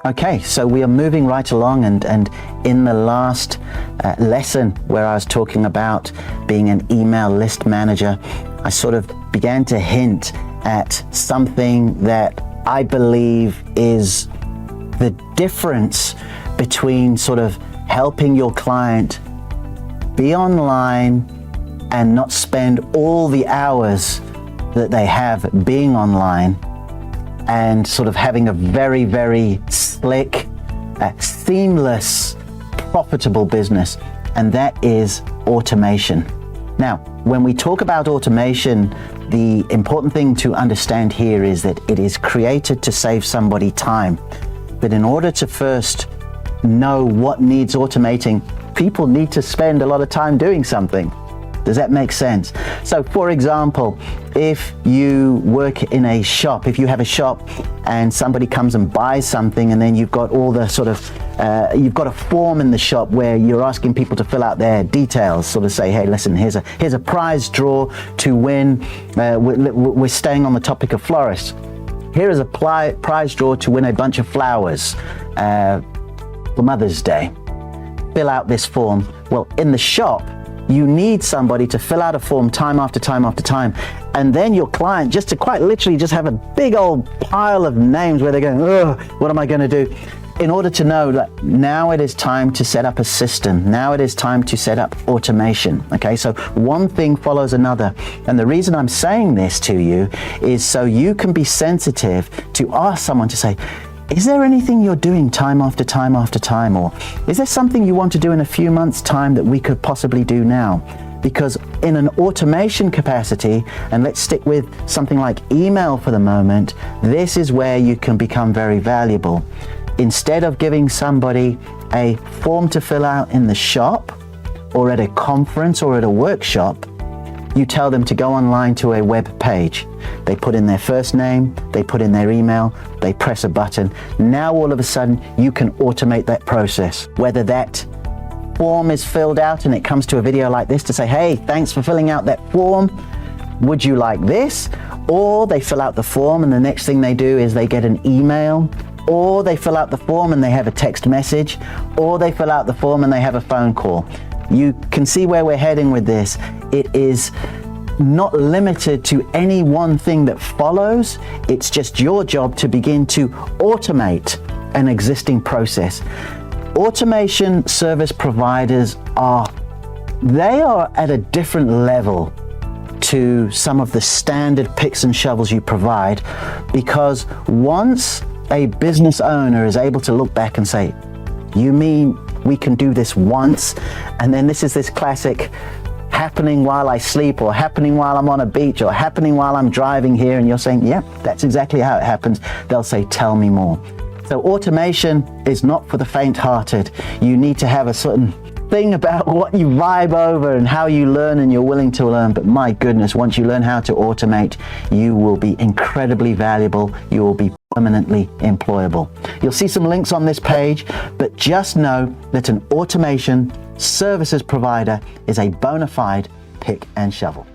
Okay, so we are moving right along, and in the last lesson where I was talking about being an email list manager, I sort of began to hint at something that I believe is the difference between sort of helping your client be online and not spend all the hours that they have being online, and sort of having a very, very slick, seamless, profitable business, and that is automation. Now, when we talk about automation, the important thing to understand here is that it is created to save somebody time. But in order to first know what needs automating, people need to spend a lot of time doing something. Does that make sense? So for example, if you work in a shop, if you have a shop and somebody comes and buys something, and then you've got all the sort of, you've got a form in the shop where you're asking people to fill out their details, sort of say, hey, listen, here's a prize draw to win. We're staying on the topic of florists. Here is a prize draw to win a bunch of flowers for Mother's Day. Fill out this form. Well, in the shop, you need somebody to fill out a form time after time after time, and then your client just to quite literally just have a big old pile of names where they're going, oh, what am I going to do? In order to know that now it is time to set up a system, now it is time to set up automation. Okay, so one thing follows another, and the reason I'm saying this to you is so you can be sensitive to ask someone to say, is there anything you're doing time after time after time, or is there something you want to do in a few months' time that we could possibly do now? Because in an automation capacity, and let's stick with something like email for the moment, this is where you can become very valuable. Instead of giving somebody a form to fill out in the shop or at a conference or at a workshop, you tell them to go online to a web page. They put in their first name, they put in their email, they press a button. Now all of a sudden you can automate that process. Whether that form is filled out and it comes to a video like this to say, hey, thanks for filling out that form. Would you like this? Or they fill out the form and the next thing they do is they get an email, or they fill out the form and they have a text message, or they fill out the form and they have a phone call. You can see where we're heading with this. It is not limited to any one thing that follows. It's just your job to begin to automate an existing process. Automation service providers are at a different level to some of the standard picks and shovels you provide, because once a business owner is able to look back and say, you mean we can do this once, and then this is this classic happening while I sleep, or happening while I'm on a beach, or happening while I'm driving here, and you're saying, yep, that's exactly how it happens. They'll say, tell me more. So automation is not for the faint-hearted. You need to have a certain thing about what you vibe over and how you learn, and you're willing to learn. But my goodness, once you learn how to automate, you will be incredibly valuable. You will be permanently employable. You'll see some links on this page, but just know that an automation services provider is a bona fide pick and shovel.